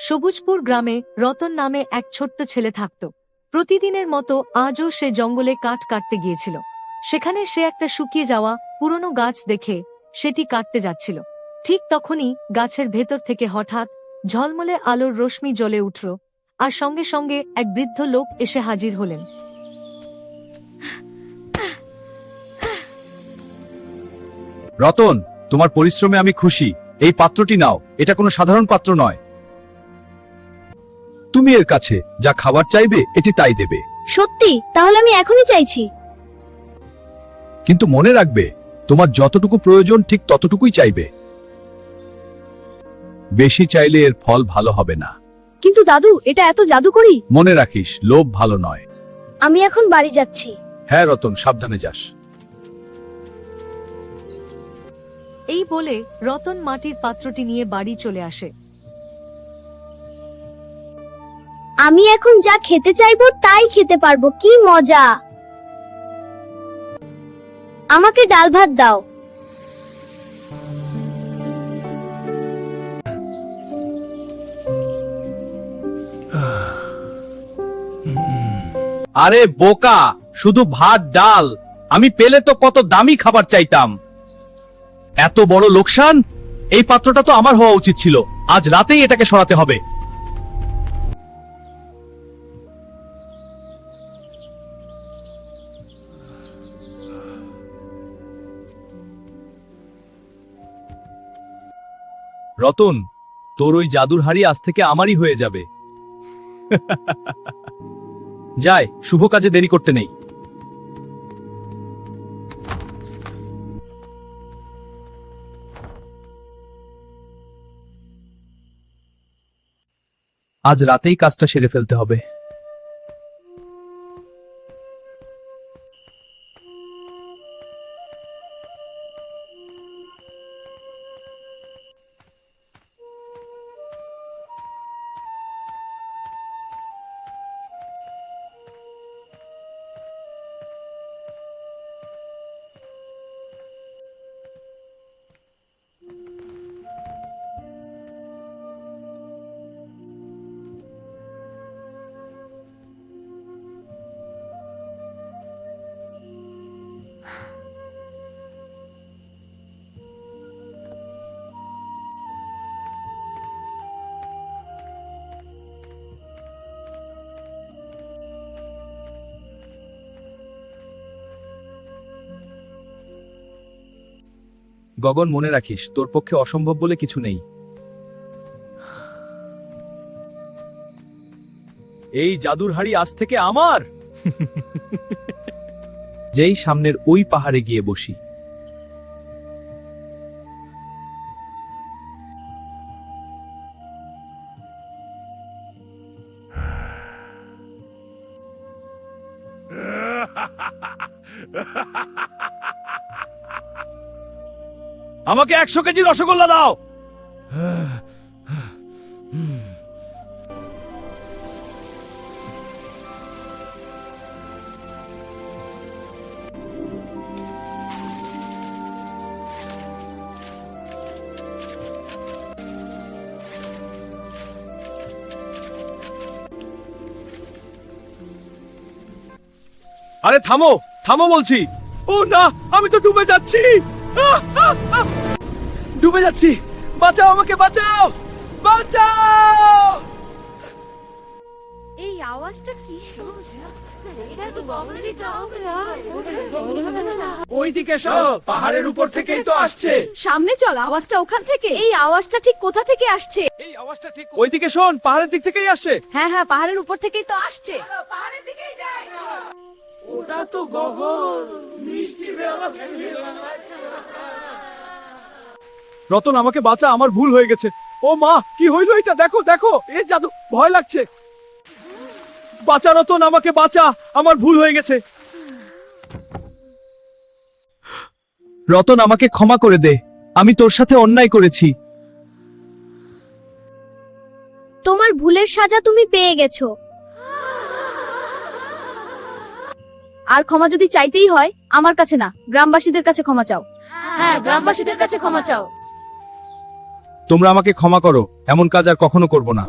সবুজপুর গ্রামে রতন নামে এক ছোট্ট ছেলে থাকত। প্রতিদিনের মতো আজও সে জঙ্গলে কাঠ কাটতে গিয়েছিল। সেখানে সে একটা শুকিয়ে যাওয়া পুরনো গাছ দেখে সেটি কাটতে যাচ্ছিল। ঠিক তখনই গাছের ভেতর থেকে হঠাৎ ঝলমলে আলোর রশ্মি জ্বলে উঠল, আর সঙ্গে সঙ্গে এক বৃদ্ধ লোক এসে হাজির হলেন। রতন, তোমার পরিশ্রমে আমি খুশি। এই পাত্রটি নাও, এটা কোনো সাধারণ পাত্র নয়। তুমি এর কাছে যা খাবার চাইবে এটি তাই দেবে। সত্যি? তাহলে আমি এখনই চাইছি। কিন্তু মনে রাখবে, তোমার যতটুকু প্রয়োজন ঠিক ততটুকুই চাইবে। বেশি চাইলে এর ফল ভালো হবে না। কিন্তু দাদু, এটা এত জাদুকরি। মনে রাখিস, লোভ ভালো নয়। আমি এখন বাড়ি যাচ্ছি। হ্যাঁ রতন, সাবধানে যাস। এই বলে রতন মাটির পাত্রটি নিয়ে বাড়ি চলে আসে। আমি এখন যা খেতে চাইবো তাই খেতে পারবো। কি মজা! আমাকে ডাল ভাত দাও। আরে বোকা, শুধু ভাত ডাল? আমি পেলে তো কত দামি খাবার চাইতাম। এত বড় লোকসান! এই পাত্রটা তো আমার হওয়া উচিত ছিল। আজ রাতেই এটাকে সরাতে হবে। রতন, তোর ওই জাদুর হাড়ি আজ থেকে আমারই হয়ে যাবে। যায়, শুভ কাজে দেরি করতে নেই। আজ রাতেই কাজটা সেরে ফেলতে হবে। গগন, মনে রাখিস, তোর পক্ষে অসম্ভব বলে কিছু নেই। এই জাদুর হাড়ি আজ থেকে আমার। যেই সামনের ওই পাহাড়ে গিয়ে বসি। আমাকে 100 কেজি রসগোল্লা দাও। আরে থামো, থামো বলছি। ও না, আমি তো ডুবে যাচ্ছি। ডুবে যাচ্ছি, বাঁচাও আমাকে, বাঁচাও, বাঁচাও। এই আওয়াজটা কি শুনছি? এটা তো গগনেরই তো আওয়াজ। ওইদিকে সব পাহাড়ের উপর থেকেই তো আসছে। সামনে চল, আওয়াজটা ওখান থেকে। এই আওয়াজটা ঠিক কোথা থেকে আসছে? এই আওয়াজটা ঠিক ওইদিকে শোন, পাহাড়ের দিক থেকেই আসছে। হ্যাঁ হ্যাঁ, পাহাড়ের উপর থেকেই তো আসছে। পাহাড়ের দিকেই যায়। ওটা তো গগন, মিষ্টি বেলা। রতন, আমাকে বাঁচা, আমার ভুল হয়ে গেছে। ও মা, কি হইল এটা? দেখো দেখো, এই জাদু, ভয় লাগছে। বাঁচা রতন, আমাকে বাঁচা, আমার ভুল হয়ে গেছে। রতন, আমাকে ক্ষমা করে দে, আমি তোর সাথে অন্যায় করেছি। তোমার ভুলের সাজা তুমি পেয়ে গেছো। আর ক্ষমা যদি চাইতেই হয়, আমার কাছে না, গ্রামবাসীদের কাছে ক্ষমা চাও। হ্যাঁ, গ্রামবাসীদের কাছে ক্ষমা চাও। তোমরা আমাকে ক্ষমা করো, এমন কাজ আর কখনো করব না।